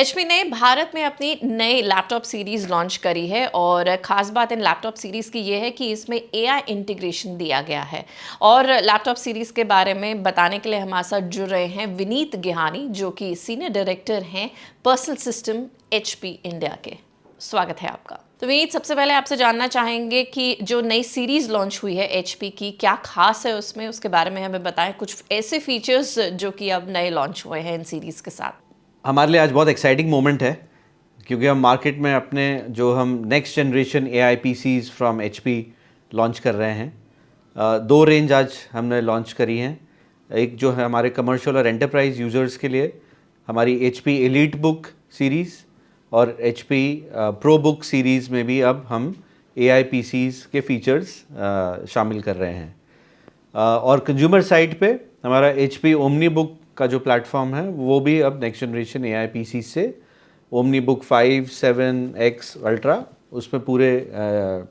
HP ने भारत में अपनी नई लैपटॉप सीरीज लॉन्च करी है और ख़ास बात इन लैपटॉप सीरीज की ये है कि इसमें एआई इंटीग्रेशन दिया गया है। और लैपटॉप सीरीज के बारे में बताने के लिए हमारे साथ जुड़ रहे हैं विनीत गिहानी, जो कि सीनियर डायरेक्टर हैं पर्सनल सिस्टम एचपी इंडिया के। स्वागत है आपका। तो विनीत, सबसे पहले आपसे जानना चाहेंगे कि जो नई सीरीज लॉन्च हुई है एचपी की, क्या खास है उसमें, उसके बारे में हमें बताएं। कुछ ऐसे फीचर्स जो कि अब नए लॉन्च हुए हैं इन सीरीज के साथ। हमारे लिए आज बहुत एक्साइटिंग मोमेंट है क्योंकि हम मार्केट में अपने जो हम next generation AI PCs from HP launch कर रहे हैं। दो रेंज आज हमने लॉन्च करी हैं। एक जो है हमारे कमर्शियल और एंटरप्राइज यूज़र्स के लिए हमारी HP एलीट बुक सीरीज़, और HP प्रो बुक सीरीज़ में भी अब हम AI PCs के फीचर्स शामिल कर रहे हैं। और कंज्यूमर साइड पे हमारा HP ओमनी बुक का जो प्लेटफॉर्म है वो भी अब नेक्स्ट जनरेशन AI PC से ओमनी बुक 5, 7, X अल्ट्रा, उसमें पूरे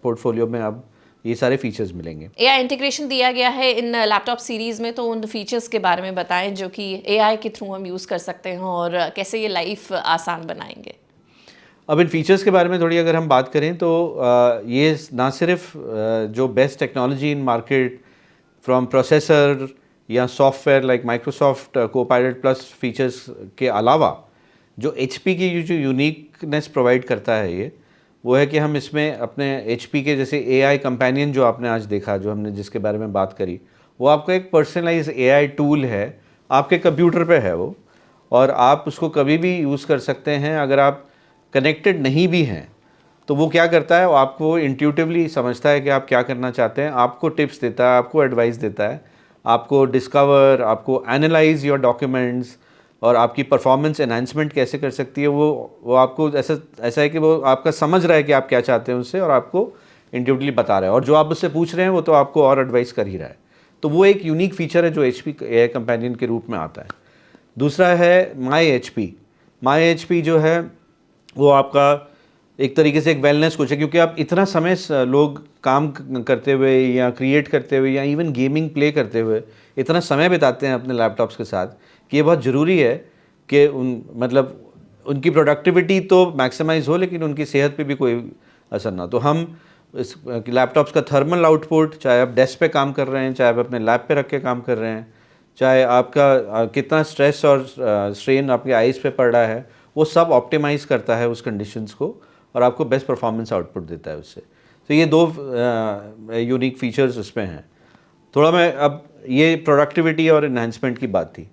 पोर्टफोलियो में अब ये सारे फीचर्स मिलेंगे। एआई इंटीग्रेशन दिया गया है इन लैपटॉप सीरीज में, तो उन फीचर्स के बारे में बताएं जो कि एआई के थ्रू हम यूज़ कर सकते हैं और कैसे ये लाइफ आसान बनाएंगे। अब इन फीचर्स के बारे में थोड़ी अगर हम बात करें तो ये ना सिर्फ जो best technology in market from processor या software like Microsoft Copilot plus features के अलावा जो HP की जो यूनिकनेस प्रोवाइड करता है ये वो है कि हम इसमें अपने HP के जैसे AI कंपेनियन जो आपने आज देखा, जो हमने जिसके बारे में बात करी, वो आपका एक पर्सनलाइज AI टूल है, आपके कंप्यूटर पे है वो, और आप उसको कभी भी यूज़ कर सकते हैं। अगर आप कनेक्टेड नहीं भी हैं तो वो क्या करता है, वो आपको इंट्यूटिवली समझता है कि आप क्या करना चाहते हैं, आपको टिप्स देता है, आपको एडवाइस देता है, आपको डिस्कवर, आपको एनालाइज योर डॉक्यूमेंट्स और आपकी परफॉर्मेंस एनहांसमेंट कैसे कर सकती है वो आपको ऐसा ऐसा है कि वो आपका समझ रहा है कि आप क्या चाहते हैं उससे, और आपको इंट्यूटिवली बता रहा है, और जो आप उससे पूछ रहे हैं वो तो आपको और एडवाइस कर ही रहा है। तो वो एक यूनिक फीचर है जो HP AI कंपेनियन के रूप में आता है। दूसरा है माई एच पी जो है वो आपका एक तरीके से एक वेलनेस कोच है, क्योंकि आप इतना समय लोग काम करते हुए या क्रिएट करते हुए या इवन गेमिंग प्ले करते हुए इतना समय बिताते हैं अपने लैपटॉप्स के साथ कि ये बहुत ज़रूरी है कि उनकी प्रोडक्टिविटी तो मैक्सिमाइज हो लेकिन उनकी सेहत पे भी कोई असर ना। तो हम इस लैपटॉप्स का थर्मल आउटपुट, चाहे आप डेस्क पे काम कर रहे हैं, चाहे आप अपने लैब पे रख के काम कर रहे हैं, चाहे आपका कितना स्ट्रेस और स्ट्रेन आपके आइज़ पे पड़ रहा है, वो सब ऑप्टिमाइज़ करता है उस कंडीशंस को और आपको बेस्ट परफॉर्मेंस आउटपुट देता है उससे। तो ये दो यूनिक फीचर्स उसमें हैं। थोड़ा मैं अब ये प्रोडक्टिविटी और इन्हांसमेंट की बात थी।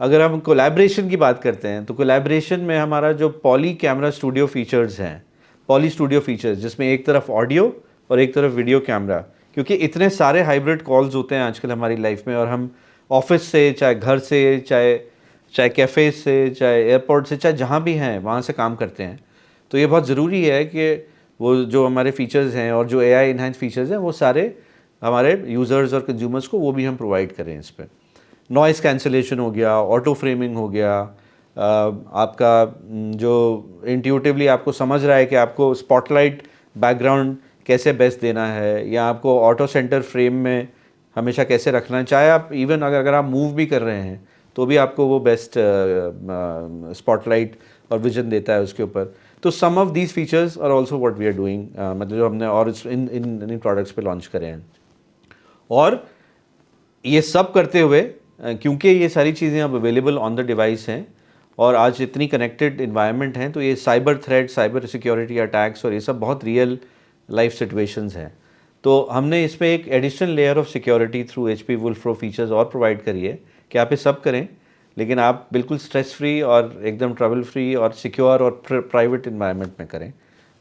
अगर हम कोलैबोरेशन की बात करते हैं तो कोलैबोरेशन में हमारा जो पॉली कैमरा स्टूडियो फीचर्स हैं, पॉली स्टूडियो फीचर्स, जिसमें एक तरफ ऑडियो और एक तरफ वीडियो कैमरा, क्योंकि इतने सारे हाइब्रिड कॉल्स होते हैं आजकल हमारी लाइफ में, और हम ऑफिस से, चाहे घर से, चाहे चाहे कैफ़े से, चाहे एयरपोर्ट से, चाहे जहाँ भी हैं वहाँ से काम करते हैं। तो ये बहुत ज़रूरी है कि वो जो हमारे फीचर्स हैं और जो AI इन्हांस फीचर्स हैं वो सारे हमारे यूज़र्स और कंज्यूमर्स को वो भी हम प्रोवाइड करें। इस पर नॉइस कैंसलेशन हो गया, ऑटो फ्रेमिंग हो गया, आपका जो इंट्यूटिवली आपको समझ रहा है कि आपको स्पॉटलाइट बैकग्राउंड कैसे बेस्ट देना है, या आपको ऑटो सेंटर फ्रेम में हमेशा कैसे रखना है, चाहे आप इवन अगर आप मूव भी कर रहे हैं तो भी आपको वो बेस्ट स्पॉटलाइट और विजन देता है उसके ऊपर। तो some of these features are also what we are doing, मतलब जो हमने और इन इन इन प्रोडक्ट्स पे लॉन्च करे हैं। और ये सब करते हुए क्योंकि ये सारी चीज़ें अब अवेलेबल ऑन द डिवाइस हैं और आज इतनी कनेक्टेड इन्वायरमेंट हैं, तो ये cyber threat, cyber security attacks और ये सब बहुत रियल लाइफ सिचुएशंस हैं। तो हमने इसमें एक additional layer of security through HP wolf pro features और प्रोवाइड करी है कि आप ये सब करें लेकिन आप बिल्कुल स्ट्रेस फ्री और एकदम ट्रबल फ्री और सिक्योर और प्राइवेट इन्वायरमेंट में करें।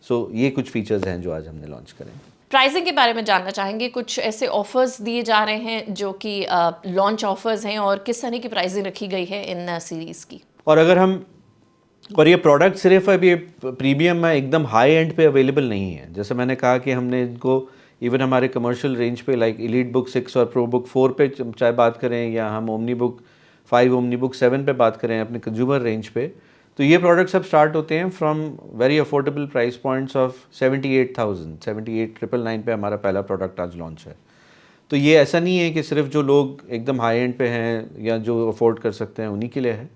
सो ये कुछ फीचर्स हैं जो आज हमने लॉन्च करें। प्राइसिंग के बारे में जानना चाहेंगे, कुछ ऐसे ऑफर्स दिए जा रहे हैं जो कि लॉन्च ऑफर्स हैं, और किस तरह की प्राइसिंग रखी गई है इन सीरीज़ की। और अगर हम और ये प्रोडक्ट सिर्फ अभी प्रीमियम में एकदम हाई एंड पे अवेलेबल नहीं है। जैसे मैंने कहा कि हमने इनको इवन हमारे कमर्शियल रेंज पे लाइक एलीट बुक 6 और प्रो बुक 4 पे चाहे बात करें, या हम ओमनी बुक 5, ओमनी बुक 7 पे बात करें अपने कंज्यूमर रेंज पे, तो ये प्रोडक्ट्स अब स्टार्ट होते हैं from very affordable price points of 78,000, 78,999 पे हमारा पहला प्रोडक्ट आज लॉन्च है। तो ये ऐसा नहीं है कि सिर्फ जो लोग एकदम हाई एंड पे हैं या जो अफोर्ड कर सकते हैं उन्हीं के लिए है।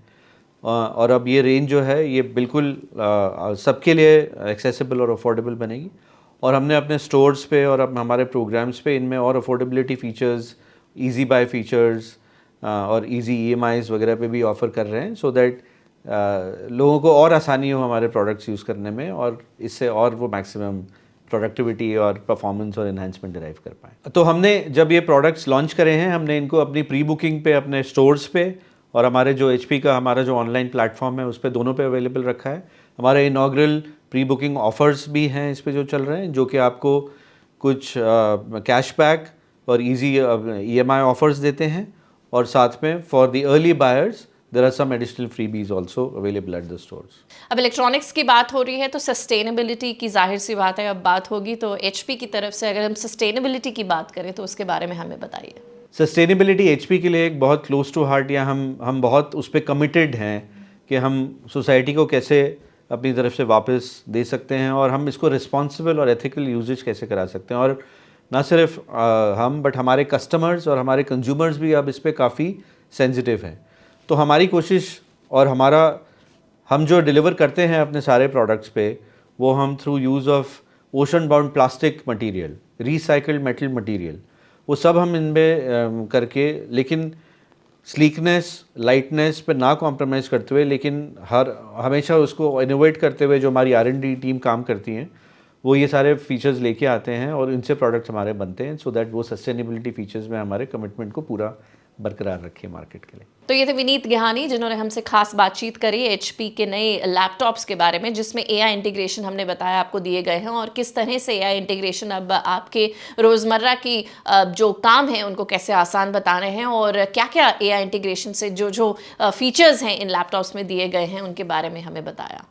और अब ये रेंज जो है ये बिल्कुल सबके लिए एक्सेसिबल और अफोर्डेबल बनेगी। और हमने अपने स्टोर्स पे और अब हमारे प्रोग्राम्स पे इनमें और affordability features, easy buy features और इजी ईएमआईज़ वगैरह पे भी ऑफ़र कर रहे हैं, सो दैट लोगों को और आसानी हो हमारे प्रोडक्ट्स यूज़ करने में और इससे और वो मैक्सिमम प्रोडक्टिविटी और परफॉर्मेंस और एनहांसमेंट डिराइव कर पाएँ। तो हमने जब ये प्रोडक्ट्स लॉन्च करे हैं, हमने इनको अपनी प्री बुकिंग पे अपने स्टोर्स पे और हमारे जो HP का हमारा जो ऑनलाइन प्लेटफॉर्म है उस पे दोनों पे अवेलेबल रखा है। हमारे इनॉग्रल प्री बुकिंग ऑफर्स भी हैं इस पे जो चल रहे हैं, जो कि आपको कुछ कैशबैक और इजी EMI ऑफर्स देते हैं, और साथ में for the early buyers there are some additional freebies also available at the stores. अब इलेक्ट्रॉनिक्स की बात हो रही है तो सस्टेनेबिलिटी की जाहिर सी बात है अब बात होगी, तो HP की तरफ से अगर हम सस्टेनेबिलिटी की बात करें तो उसके बारे में हमें बताइए। सस्टेनेबिलिटी HP के लिए एक बहुत क्लोज टू हार्ट, या हम बहुत उस पर कमिटेड हैं कि हम सोसाइटी को कैसे अपनी तरफ से वापस दे सकते हैं और हम इसको रिस्पॉन्सिबल और एथिकल यूजेज कैसे करा सकते हैं। और ना सिर्फ हम बट हमारे कस्टमर्स और हमारे कंज्यूमर्स भी अब इस पर काफ़ी सेंसिटिव हैं। तो हमारी कोशिश और हम जो डिलीवर करते हैं अपने सारे प्रोडक्ट्स पे, वो हम through use of ocean bound plastic material, recycled metal material, वो सब हम इनमें करके, लेकिन स्लीकनेस, लाइटनेस पे ना कॉम्प्रोमाइज़ करते हुए, लेकिन हमेशा उसको इनोवेट करते हुए जो हमारी R&D टीम काम करती हैं, वो ये सारे फीचर्स लेके आते हैं और इनसे प्रोडक्ट्स हमारे बनते हैं, सो दैट वो सस्टेनेबिलिटी फीचर्स में हमारे कमिटमेंट को पूरा बरकरार रखे मार्केट के लिए। तो ये थे विनीत गेहानी जिन्होंने हमसे खास बातचीत करी HP के नए लैपटॉप्स के बारे में, जिसमें AI इंटीग्रेशन हमने बताया आपको दिए गए हैं और किस तरह से AI इंटीग्रेशन अब आपके रोज़मर्रा की जो काम है उनको कैसे आसान बता रहे हैं और क्या क्या AI इंटीग्रेशन से जो फीचर्स हैं इन लैपटॉप्स में दिए गए हैं उनके बारे में हमें बताया।